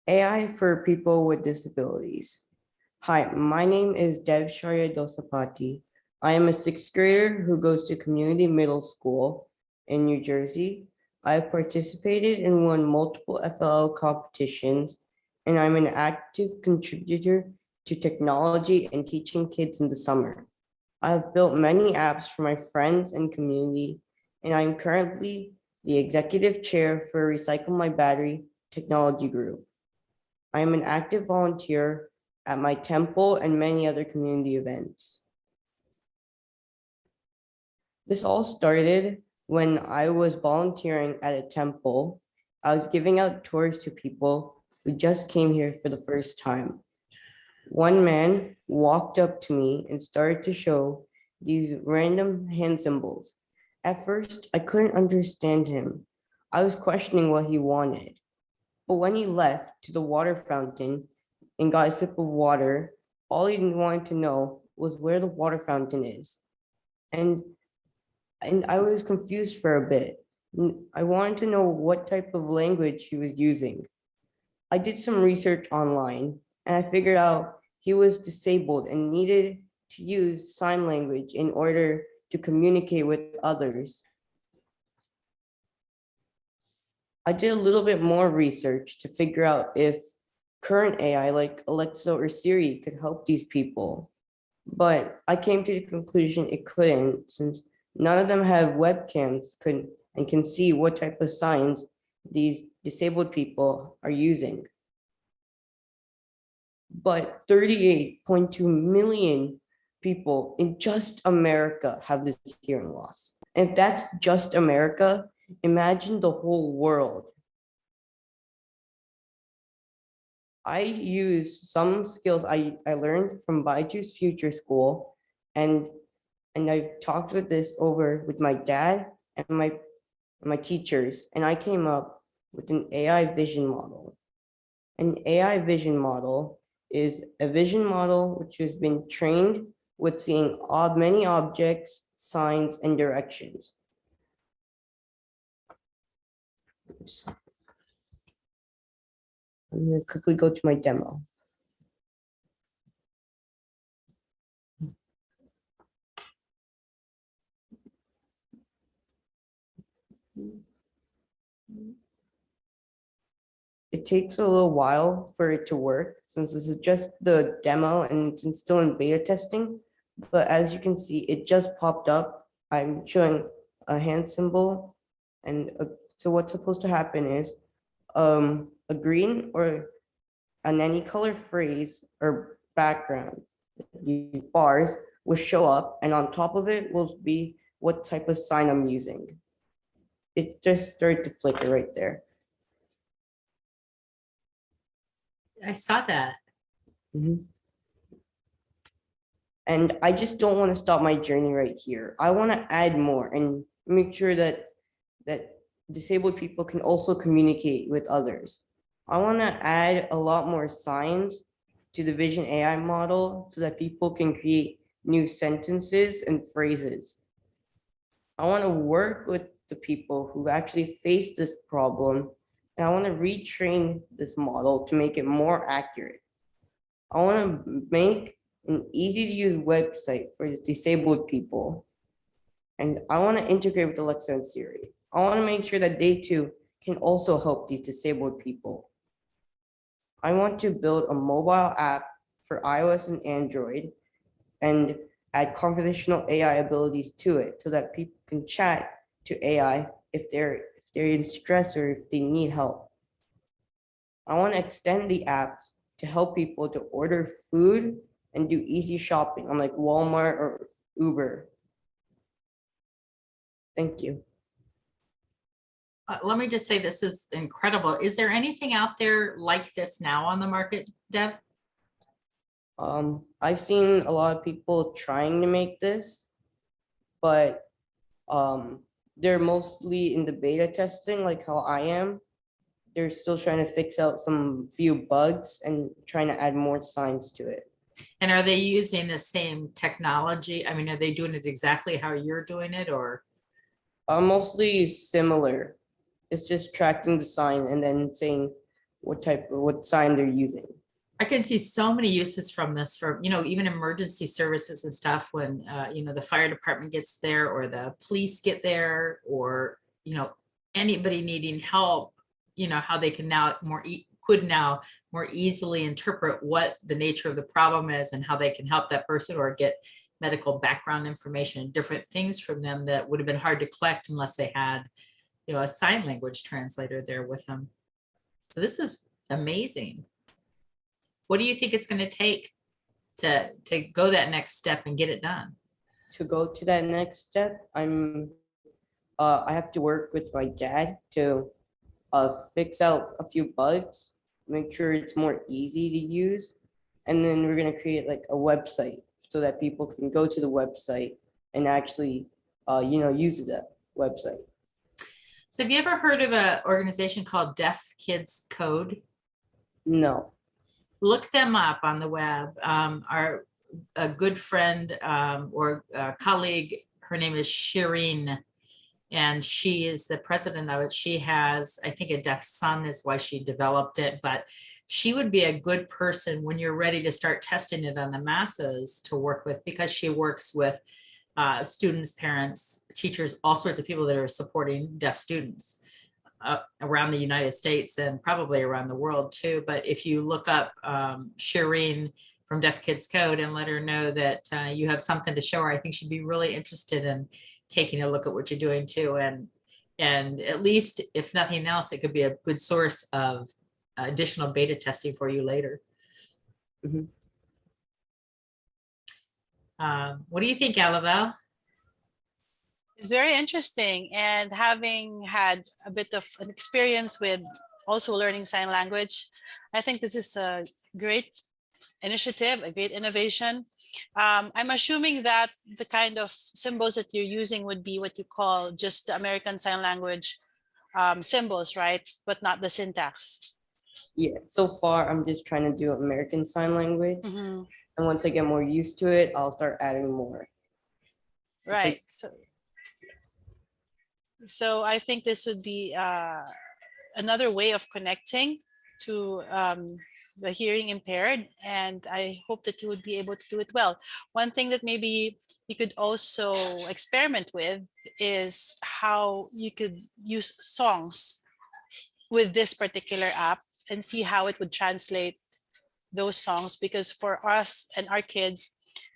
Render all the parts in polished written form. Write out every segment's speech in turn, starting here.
AI for people with disabilities. Hi, my name is Dev Shaurya Dosapati. I am a sixth grader who goes to community middle school in New Jersey. I have participated and won multiple FLL competitions, and I'm an active contributor to technology and teaching kids in the summer. I have built many apps for my friends and community, and I'm currently the executive chair for Recycle My Battery Technology Group. I am an active volunteer at my temple and many other community events. This all started when I was volunteering at a temple. I was giving out tours to people who just came here for the first time. One man walked up to me and started to show these random hand symbols. At first, I couldn't understand him. I was questioning what he wanted. But when he left to the water fountain and got a sip of water, all he wanted to know was where the water fountain is. And I was confused for a bit. I wanted to know what type of language he was using. I did some research online and I figured out he was disabled and needed to use sign language in order to communicate with others. I did a little bit more research to figure out if current AI like Alexa or Siri could help these people. But I came to the conclusion it couldn't, since none of them have webcams and can see what type of signs these disabled people are using. But 38.2 million people in just America have this hearing loss. If that's just America, imagine the whole world. I use some skills I learned from Baiju's Future School, and I've talked with this over with my dad and my teachers, and I came up with an AI vision model. An AI vision model is a vision model which has been trained with seeing many objects, signs, and directions. I'm going to quickly go to my demo. It takes a little while for it to work since this is just the demo and it's still in beta testing. But as you can see, it just popped up. I'm showing a hand symbol. And so what's supposed to happen is a green or an any color phrase or background, the bars will show up, and on top of it will be what type of sign I'm using. It just started to flicker right there. I saw that. And I just don't want to stop my journey right here. I want to add more and make sure that disabled people can also communicate with others. I want to add a lot more signs to the Vision AI model so that people can create new sentences and phrases. I want to work with the people who actually face this problem, and I want to retrain this model to make it more accurate. I want to make an easy to use website for disabled people. And I want to integrate with Alexa and Siri. I want to make sure that they too can also help these disabled people. I want to build a mobile app for iOS and Android and add conversational AI abilities to it so that people can chat to AI if they're in stress or if they need help. I want to extend the apps to help people to order food and do easy shopping on like Walmart or Uber. Thank you. Let me just say, this is incredible. Is there anything out there like this now on the market, Dev? I've seen a lot of people trying to make this, but they're mostly in the beta testing, like how I am. They're still trying to fix out some few bugs and trying to add more signs to it. And are they using the same technology? I mean, are they doing it exactly how you're doing it, or? Mostly similar. It's just tracking the sign and then saying what sign they're using. I can see so many uses from this for, even emergency services and stuff when, the fire department gets there or the police get there or, anybody needing help, how they can now could now more easily interpret what the nature of the problem is and how they can help that person or get medical background information, different things from them that would have been hard to collect unless they had, a sign language translator there with them. So this is amazing. What do you think it's going to take to go that next step and get it done? To go to that next step, I have to work with my dad to fix out a few bugs, make sure it's more easy to use, and then we're gonna create like a website so that people can go to the website and actually, use the website. So have you ever heard of an organization called Deaf Kids Code? No. Look them up on the web. A good friend or colleague, her name is Shireen, and she is the president of it. She has, I think, a deaf son is why she developed it, but she would be a good person when you're ready to start testing it on the masses to work with, because she works with students, parents, teachers, all sorts of people that are supporting deaf students around the United States and probably around the world too. But if you look up Shireen from Deaf Kids Code and let her know that you have something to show her, I think she'd be really interested in taking a look at what you're doing too. And at least, if nothing else, it could be a good source of additional beta testing for you later. Mhm. What do you think, Alabelle? It's very interesting, and having had a bit of an experience with also learning sign language, I think this is a great initiative, a great innovation. I'm assuming that the kind of symbols that you're using would be what you call just the American Sign Language symbols, right? But not the syntax. Yeah, so far I'm just trying to do American Sign Language, Mhm. and once I get more used to it, I'll start adding more. Right. So I think this would be another way of connecting to the hearing impaired, and I hope that you would be able to do it well. One thing that maybe you could also experiment with is how you could use songs with this particular app and see how it would translate those songs, because for us and our kids,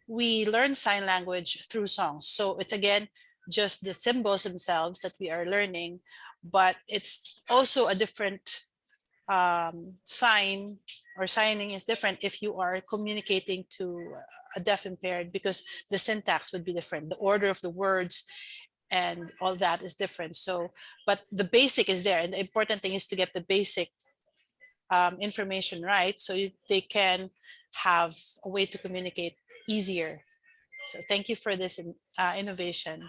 we learn sign language through songs. So it's again just the symbols themselves that we are learning, but it's also a different sign, or signing is different if you are communicating to a deaf impaired, because the syntax would be different, the order of the words and all that is different. So, but the basic is there, and the important thing is to get the basic information right, so they can have a way to communicate easier. So thank you for this innovation.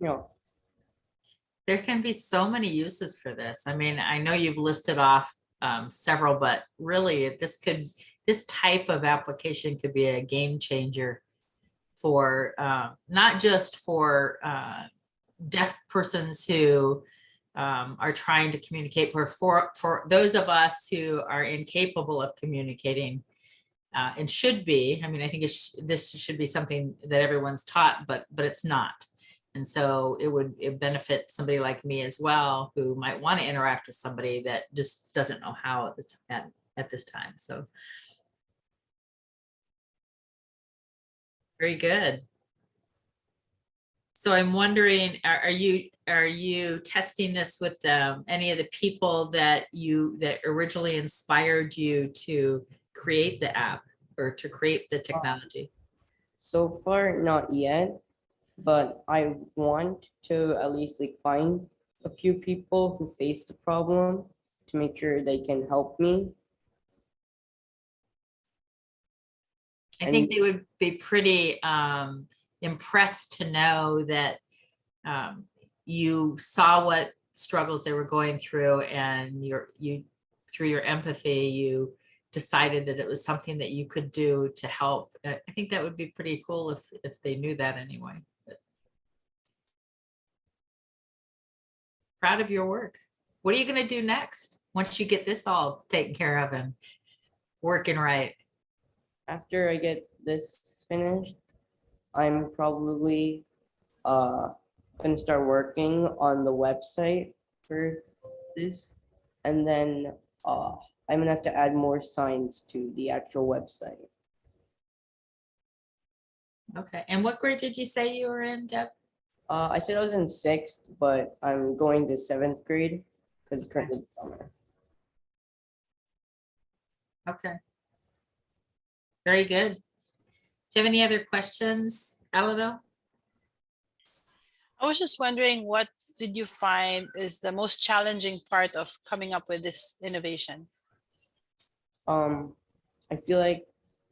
You There can be so many uses for this. I mean, I know you've listed off several, but really this type of application could be a game changer for not just for deaf persons who are trying to communicate, for those of us who are incapable of communicating and should be. I mean, I think this should be something that everyone's taught, but it's not. And so it benefit somebody like me as well, who might want to interact with somebody that just doesn't know how at this time. So very good. So I'm wondering, are you testing this with any of the people that originally inspired you to create the app or to create the technology? So far, not yet, but I want to at least like find a few people who face the problem to make sure they can help me. I think they would be pretty impressed to know that you saw what struggles they were going through, and you through your empathy, you decided that it was something that you could do to help. I think that would be pretty cool if they knew that anyway. But proud of your work. What are you going to do next? once you get this all taken care of and working right? After I get this finished, I'm probably gonna start working on the website for this, and then I'm gonna have to add more signs to the actual website. Okay, and what grade did you say you were in, Deb? I said I was in sixth, but I'm going to seventh grade because it's currently summer. Okay. Very good. Do you have any other questions, Alabel? I was just wondering, what did you find is the most challenging part of coming up with this innovation? I feel like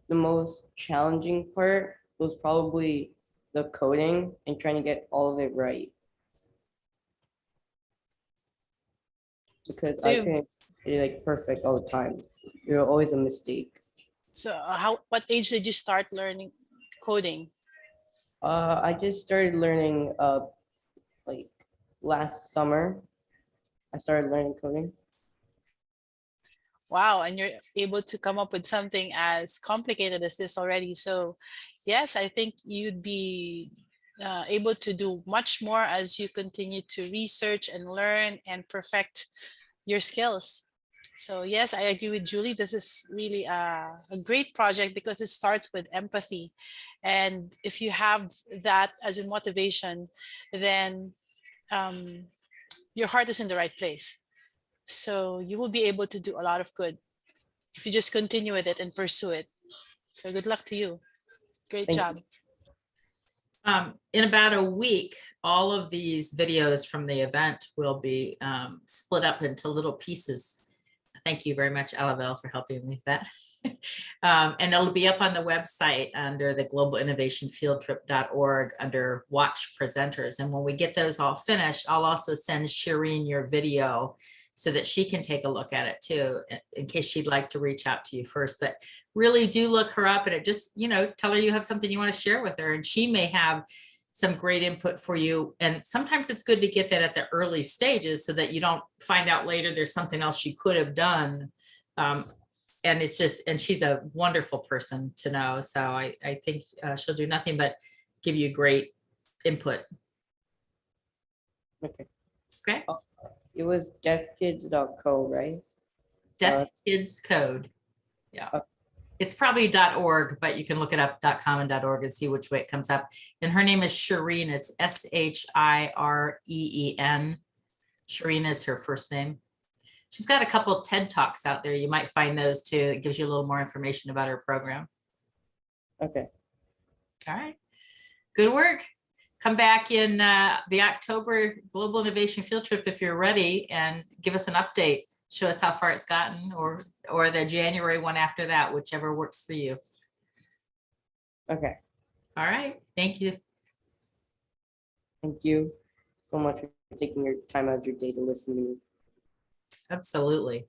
the most challenging part was probably the coding and trying to get all of it right. Because So, I you- couldn't get it like perfect all the time. There was always a mistake. so what age did you start learning coding? I just started learning like last summer. I started learning coding. Wow, and you're able to come up with something as complicated as this already. So yes, I think you'd be able to do much more as you continue to research and learn and perfect your skills. So yes, I agree with Julie. This is really a great project because it starts with empathy. And if you have that as a motivation, then um, your heart is in the right place. So you will be able to do a lot of good if you just continue with it and pursue it. So good luck to you. Great Thank job. In about a week, all of these videos from the event will be split up into little pieces. Thank you very much, Alabel, for helping me with that. And it'll be up on the website under the globalinnovationfieldtrip.org under watch presenters. And when we get those all finished, I'll also send Shireen your video so that she can take a look at it too, in case she'd like to reach out to you first. But really do look her up, and it just, tell her you have something you want to share with her, and she may have some great input for you. And sometimes it's good to get that at the early stages so that you don't find out later there's something else she could have done. And it's just, and she's a wonderful person to know. So I think she'll do nothing but give you great input. Okay. Okay. It was deafkids.co, right? Deaf Kids Code. Yeah. Okay. It's probably .org, but you can look it up .com and .org and see which way it comes up. And her name is Shireen. It's Shireen. Shireen is her first name. She's got a couple of TED Talks out there. You might find those too. It gives you a little more information about her program. Okay. All right. Good work. Come back in the October Global Innovation Field Trip if you're ready, and give us an update. Show us how far it's gotten, or the January one after that, whichever works for you. Okay. All right. Thank you. Thank you so much for taking your time out of your day to listen to me. Absolutely.